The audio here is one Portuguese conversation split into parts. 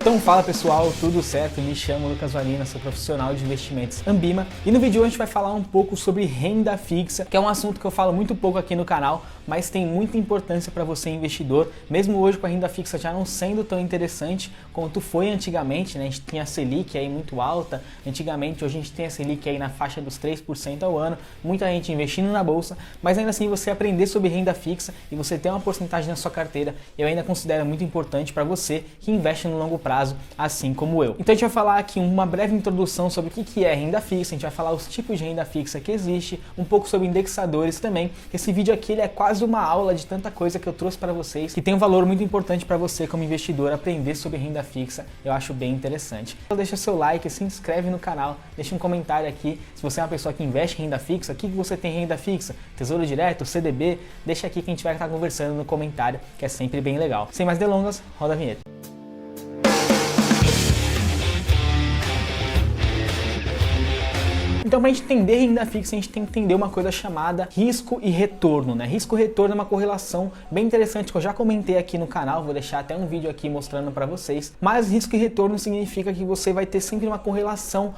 Então fala pessoal, tudo certo? Me chamo Lucas Valina, sou profissional de investimentos Ambima e no vídeo de hoje a gente vai falar um pouco sobre renda fixa, que é um assunto que eu falo muito pouco aqui no canal, mas tem muita importância para você investidor, mesmo hoje com a renda fixa já não sendo tão interessante quanto foi antigamente, né? A gente tinha a Selic aí muito alta, antigamente, hoje a gente tem a Selic aí na faixa dos 3% ao ano, muita gente investindo na bolsa, mas ainda assim você aprender sobre renda fixa e você ter uma porcentagem na sua carteira, eu ainda considero muito importante para você que investe no longo prazo, assim como eu. Então a gente vai falar aqui uma breve introdução sobre o que é renda fixa, a gente vai falar os tipos de renda fixa que existe, um pouco sobre indexadores também. Esse vídeo aqui ele é quase uma aula de tanta coisa que eu trouxe para vocês, que tem um valor muito importante para você como investidor aprender sobre renda fixa, eu acho bem interessante. Então deixa seu like, se inscreve no canal, deixa um comentário aqui, se você é uma pessoa que investe em renda fixa, o que você tem em renda fixa? Tesouro Direto, CDB? Deixa aqui que a gente vai estar conversando no comentário, que é sempre bem legal. Sem mais delongas, roda a vinheta. Então, para a gente entender renda fixa, a gente tem que entender uma coisa chamada risco e retorno, né? Risco e retorno é uma correlação bem interessante que eu já comentei aqui no canal, vou deixar até um vídeo aqui mostrando para vocês. Mas risco e retorno significa que você vai ter sempre uma correlação,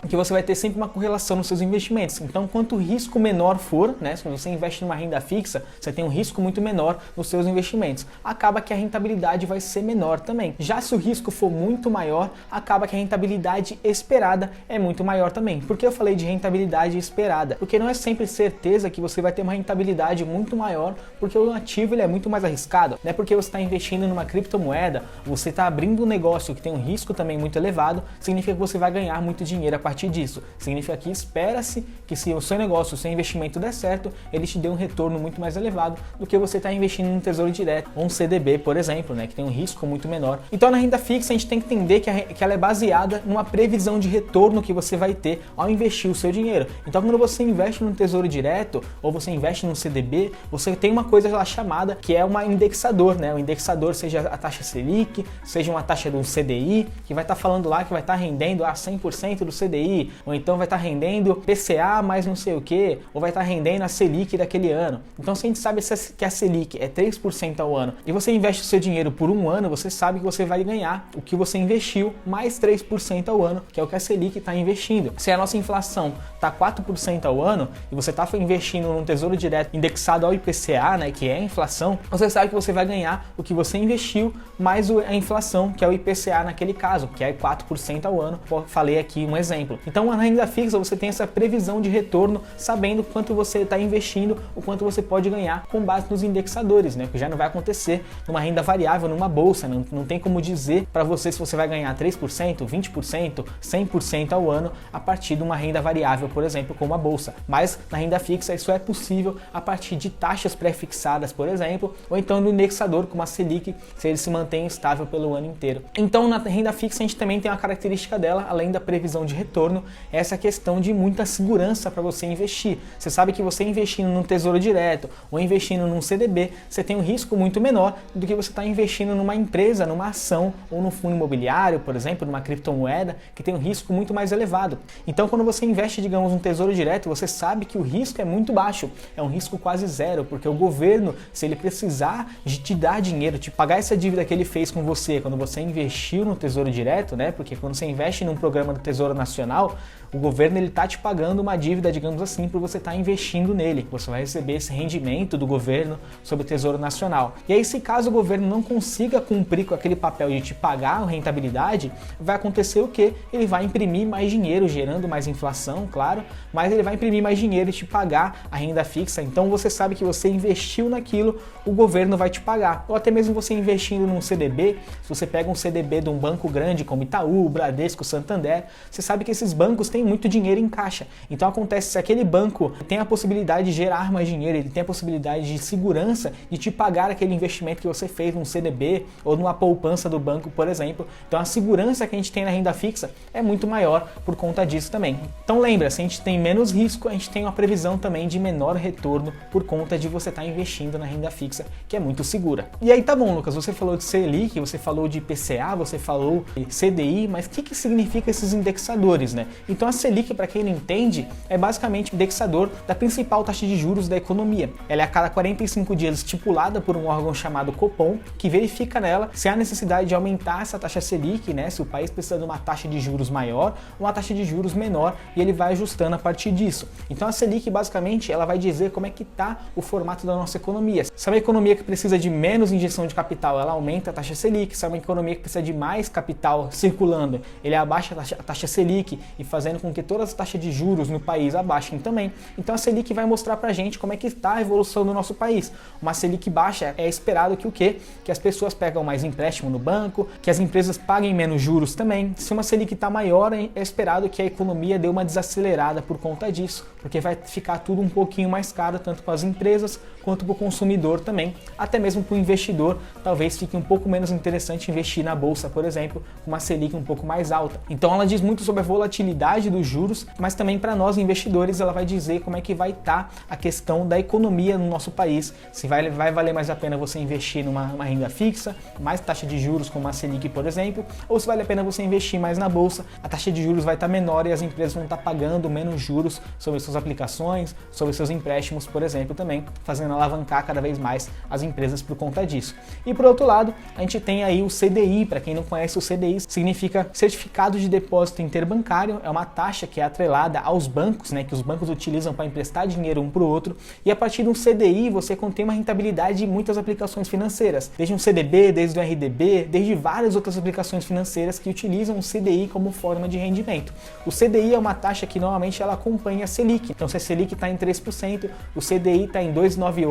nos seus investimentos. Então, quanto risco menor for, né? Se você investe numa renda fixa, você tem um risco muito menor nos seus investimentos. Acaba que a rentabilidade vai ser menor também. Já se o risco for muito maior, acaba que a rentabilidade esperada é muito maior também. Por que eu falei de rentabilidade esperada? Porque não é sempre certeza que você vai ter uma rentabilidade muito maior, porque o ativo ele é muito mais arriscado. Não é porque você está investindo numa criptomoeda, você está abrindo um negócio que tem um risco também muito elevado, significa que você vai ganhar muito dinheiro a partir disso. Significa que espera-se que se o seu negócio, o seu investimento der certo, ele te dê um retorno muito mais elevado do que você está investindo num tesouro direto ou um CDB, por exemplo, né, que tem um risco muito menor. Então na renda fixa a gente tem que entender que ela é baseada numa previsão de retorno que você vai ter ao investir o seu dinheiro. Então quando você investe num tesouro direto ou você investe num CDB, você tem uma coisa lá chamada que é um indexador, né? O indexador seja a taxa Selic, seja uma taxa do CDI, que vai estar falando lá que vai estar rendendo a 100% do CDI, ou então vai estar rendendo PCA mais não sei o que, ou vai estar rendendo a Selic daquele ano. Então se a gente sabe que a Selic é 3% ao ano e você investe o seu dinheiro por um ano, você sabe que você vai ganhar o que você investiu mais 3% ao ano, que é o que a Selic está investindo. Se a nossa inflação está 4% ao ano e você está investindo num tesouro direto indexado ao IPCA, né, que é a inflação, você sabe que você vai ganhar o que você investiu mais a inflação, que é o IPCA naquele caso, que é 4% ao ano. Falei aqui um exemplo. Então, na renda fixa você tem essa previsão de retorno, sabendo quanto você está investindo, o quanto você pode ganhar com base nos indexadores, né, que já não vai acontecer numa renda variável, numa bolsa, não tem como dizer para você se você vai ganhar 3%, 20%, 100% ao ano a partir de uma renda variável, por exemplo, como a bolsa. Mas na renda fixa isso é possível a partir de taxas pré-fixadas, por exemplo, ou então do indexador como a Selic, se ele se mantém estável pelo ano inteiro. Então na renda fixa a gente também tem uma característica dela, além da previsão de retorno, essa questão de muita segurança para você investir. Você sabe que você investindo num tesouro direto ou investindo num CDB, você tem um risco muito menor do que você está investindo numa empresa, numa ação ou num fundo imobiliário, por exemplo, numa criptomoeda, que tem um risco muito mais elevado. Então quando você investe, digamos, um tesouro direto, você sabe que o risco é muito baixo, é um risco quase zero, porque o governo, se ele precisar de te dar dinheiro, te pagar essa dívida que ele fez com você quando você investiu no tesouro direto, né? Porque quando você investe num programa do Tesouro Nacional, o governo ele tá te pagando uma dívida, digamos assim, por você estar investindo nele. Você vai receber esse rendimento do governo sobre o Tesouro Nacional. E aí, se caso o governo não consiga cumprir com aquele papel de te pagar a rentabilidade, vai acontecer o quê? Ele vai imprimir mais dinheiro, gerando mais inflação, claro, mas ele vai imprimir mais dinheiro e te pagar a renda fixa. Então você sabe que você investiu naquilo, o governo vai te pagar. Ou até mesmo você investindo num CDB, se você pega um CDB de um banco grande como Itaú, Bradesco, Santander, você sabe que esses bancos têm muito dinheiro em caixa. Então acontece, se aquele banco tem a possibilidade de gerar mais dinheiro, ele tem a possibilidade de segurança de te pagar aquele investimento que você fez num CDB ou numa poupança do banco, por exemplo. Então a segurança que a gente tem na renda fixa é muito maior por conta disso também. Então lembra, se a gente tem menos risco, a gente tem uma previsão também de menor retorno por conta de você estar investindo na renda fixa, que é muito segura. E aí tá bom, Lucas, você falou de Selic, você falou de IPCA, você falou de CDI, mas o que significa esses indexadores, né? Então a Selic, para quem não entende, é basicamente o indexador da principal taxa de juros da economia. Ela é a cada 45 dias estipulada por um órgão chamado Copom, que verifica nela se há necessidade de aumentar essa taxa Selic, né? Se o país precisa de uma taxa de juros maior ou uma taxa de juros menor, e ele vai ajustando a partir disso. Então a Selic, basicamente, ela vai dizer como é que está o formato da nossa economia. Se é uma economia que precisa de menos injeção de capital, ela aumenta a taxa Selic. Se é uma economia que precisa de mais capital circulando, ele abaixa a taxa Selic e fazendo com que todas as taxas de juros no país abaixem também. Então a Selic vai mostrar pra gente como é que está a evolução do nosso país. Uma Selic baixa é esperado que o quê? Que as pessoas pegam mais empréstimo no banco, que as empresas paguem menos juros também. Se uma Selic está maior, é esperado que a economia dê uma desacelerada por conta disso, porque vai ficar tudo um pouquinho mais caro, tanto para as empresas quanto para o consumidor também, até mesmo para o investidor. Talvez fique um pouco menos interessante investir na bolsa, por exemplo, com uma Selic um pouco mais alta. Então ela diz muito sobre a volatilidade dos juros, mas também para nós investidores ela vai dizer como é que vai estar a questão da economia no nosso país, se vai valer mais a pena você investir numa renda fixa, mais taxa de juros como a Selic, por exemplo, ou se vale a pena você investir mais na bolsa, a taxa de juros vai estar menor e as empresas vão estar pagando menos juros sobre suas aplicações, sobre seus empréstimos, por exemplo, também, fazendo alavancar cada vez mais as empresas por conta disso. E por outro lado, a gente tem aí o CDI. Para quem não conhece, o CDI significa Certificado de Depósito Interbancário, é uma taxa que é atrelada aos bancos, né, que os bancos utilizam para emprestar dinheiro um para o outro, e a partir de um CDI você contém uma rentabilidade em muitas aplicações financeiras, desde um CDB, desde o RDB, desde várias outras aplicações financeiras que utilizam o CDI como forma de rendimento. O CDI é uma taxa que normalmente ela acompanha a Selic, então se a Selic está em 3%, o CDI está em 2,98%,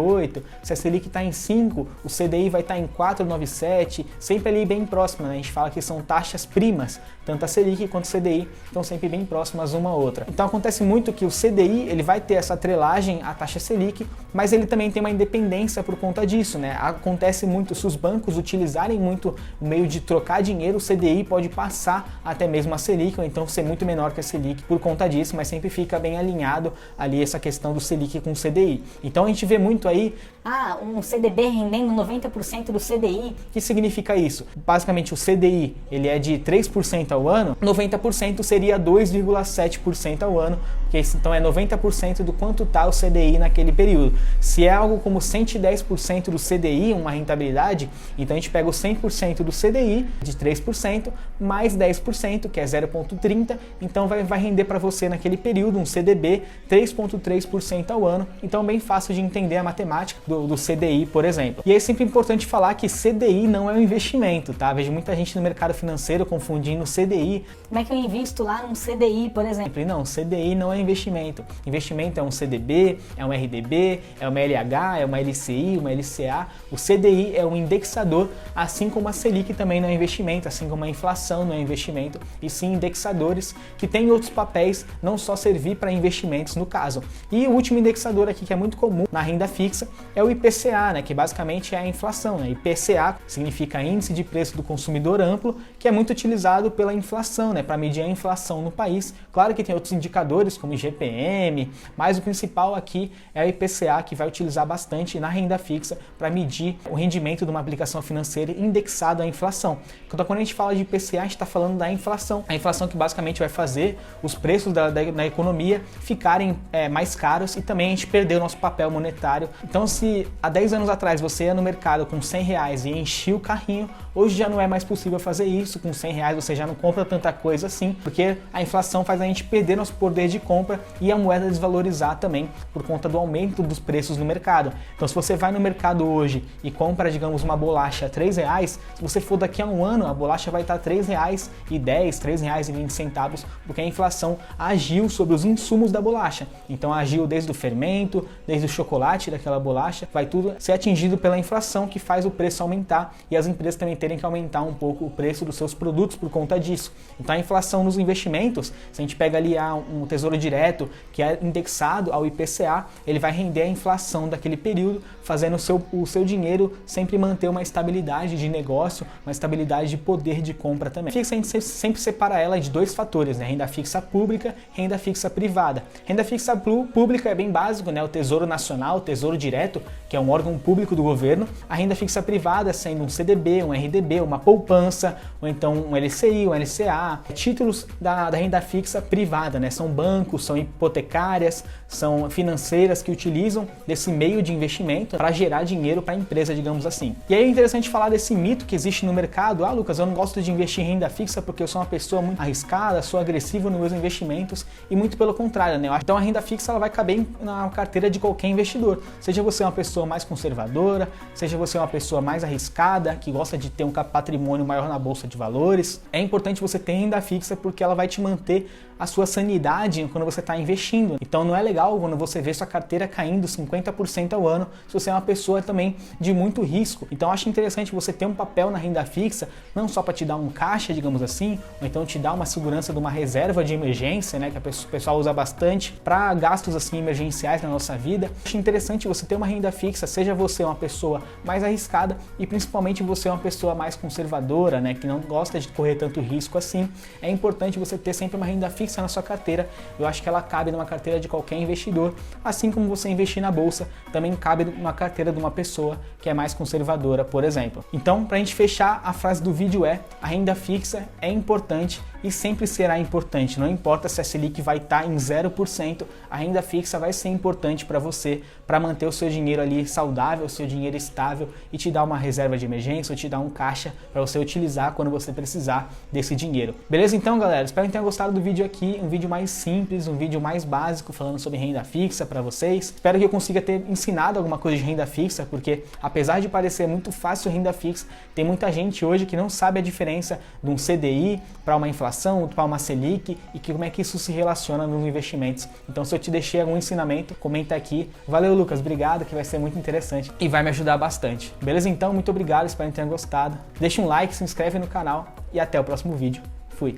se a Selic está em 5%, o CDI vai estar em 4,97%, sempre ali bem próximo, né? A gente fala que são taxas primas, tanto a Selic quanto o CDI estão sempre bem próximas uma à outra. Então acontece muito que o CDI ele vai ter essa atrelagem à taxa Selic, mas ele também tem uma independência por conta disso, né? Acontece muito, se os bancos utilizarem muito o meio de trocar dinheiro, o CDI pode passar até mesmo a Selic, ou então ser muito menor que a Selic por conta disso, mas sempre fica bem alinhado ali essa questão do Selic com o CDI. Então a gente vê muito aí um CDB rendendo 90% do CDI. O que significa isso? Basicamente o CDI ele é de 3% ao ano, 90% seria 2,7% ao ano, porque isso então é 90% do quanto está o CDI naquele período. Se é algo como 110% do CDI, uma rentabilidade, então a gente pega o 100% do CDI, de 3%, mais 10%, que é 0,30%, então vai render para você naquele período um CDB 3,3% ao ano. Então é bem fácil de entender a matemática do CDI, por exemplo. E é sempre importante falar que CDI não é um investimento, tá? Vejo muita gente no mercado financeiro confundindo CDI. Como é que eu invisto lá num CDI, por exemplo? Não, CDI não é investimento. Investimento é um CDB, é um RDB, é uma LH, é uma LCI, uma LCA. O CDI é um indexador, assim como a Selic também não é investimento, assim como a inflação não é investimento, e sim indexadores que têm outros papéis, não só servir para investimentos no caso. E o último indexador aqui que é muito comum na renda fixa é o IPCA, né, que basicamente é a inflação, né? IPCA significa Índice de Preço do Consumidor Amplo, que é muito utilizado pela inflação, né, para medir a inflação no país. Claro que tem outros indicadores como IGPM, mas o principal aqui é o IPCA, que vai utilizar bastante na renda fixa para medir o rendimento de uma aplicação financeira indexado à inflação. Então, quando a gente fala de IPCA, a gente está falando da inflação. A inflação que basicamente vai fazer os preços da economia ficarem mais caros e também a gente perder o nosso papel monetário. Então, se há 10 anos atrás você ia no mercado com R$100 e enchia o carrinho, hoje já não é mais possível fazer isso. Com R$100 você já não compra tanta coisa assim, porque a inflação faz a gente perder nosso poder de compra e a moeda desvalorizar também por conta do aumento dos preços no mercado. Então, se você vai no mercado hoje e compra, digamos, uma bolacha a R$3, se você for daqui a um ano, a bolacha vai estar R$3,10, R$3,20, porque a inflação agiu sobre os insumos da bolacha. Então, agiu desde o fermento, desde o chocolate, daquela bolacha, vai tudo ser atingido pela inflação, que faz o preço aumentar e as empresas também terem que aumentar um pouco o preço dos seus produtos por conta disso. Então a inflação nos investimentos, se a gente pega ali um tesouro direto que é indexado ao IPCA, ele vai render a inflação daquele período, fazendo o seu dinheiro sempre manter uma estabilidade de negócio, uma estabilidade de poder de compra também. Fixa, a gente sempre separa ela de dois fatores, né? Renda fixa pública e renda fixa privada. Renda fixa pública é bem básico, né? O Tesouro Nacional, o Tesouro Direto, que é um órgão público do governo. A renda fixa privada sendo um CDB, um RDB, uma poupança, ou então um LCI, um LCA. Títulos da renda fixa privada, né? São bancos, são hipotecárias, são financeiras que utilizam desse meio de investimento para gerar dinheiro para a empresa, digamos assim. E aí é interessante falar desse mito que existe no mercado. Ah, Lucas, eu não gosto de investir em renda fixa porque eu sou uma pessoa muito arriscada, sou agressivo nos meus investimentos, e muito pelo contrário, né? Então a renda fixa ela vai caber na carteira de qualquer investidor. Seja você uma pessoa mais conservadora, seja você uma pessoa mais arriscada, que gosta de ter um patrimônio maior na bolsa de valores, é importante você ter renda fixa porque ela vai te manter a sua sanidade quando você está investindo. Então não é legal quando você vê sua carteira caindo 50% ao ano se você é uma pessoa também de muito risco. Então acho interessante você ter um papel na renda fixa, não só para te dar um caixa, digamos assim, ou então te dar uma segurança de uma reserva de emergência, né, que o pessoal usa bastante para gastos assim emergenciais na nossa vida. Acho interessante você ter uma renda fixa, seja você uma pessoa mais arriscada e principalmente você uma pessoa mais conservadora, né, que não gosta de correr tanto risco assim. É importante você ter sempre uma renda fixa na sua carteira. Eu acho que ela cabe numa carteira de qualquer investidor, assim como você investir na bolsa, também cabe numa carteira de uma pessoa que é mais conservadora, por exemplo. Então, para a gente fechar, a frase do vídeo é: a renda fixa é importante e sempre será importante. Não importa se a Selic vai estar em 0%, a renda fixa vai ser importante para você, para manter o seu dinheiro ali saudável, o seu dinheiro estável e te dar uma reserva de emergência ou te dar um caixa para você utilizar quando você precisar desse dinheiro. Beleza? Então, galera, espero que tenham gostado do vídeo aqui, um vídeo mais simples, um vídeo mais básico falando sobre renda fixa para vocês. Espero que eu consiga ter ensinado alguma coisa de renda fixa, porque apesar de parecer muito fácil renda fixa, tem muita gente hoje que não sabe a diferença de um CDI para uma inflação, para uma Selic e como é que isso se relaciona nos investimentos. Então, se eu te deixei algum ensinamento, comenta aqui. Valeu, Lucas, obrigado, que vai ser muito interessante e vai me ajudar bastante. Beleza? Então, muito obrigado, espero que tenham gostado. Deixa um like, se inscreve no canal e até o próximo vídeo. Fui!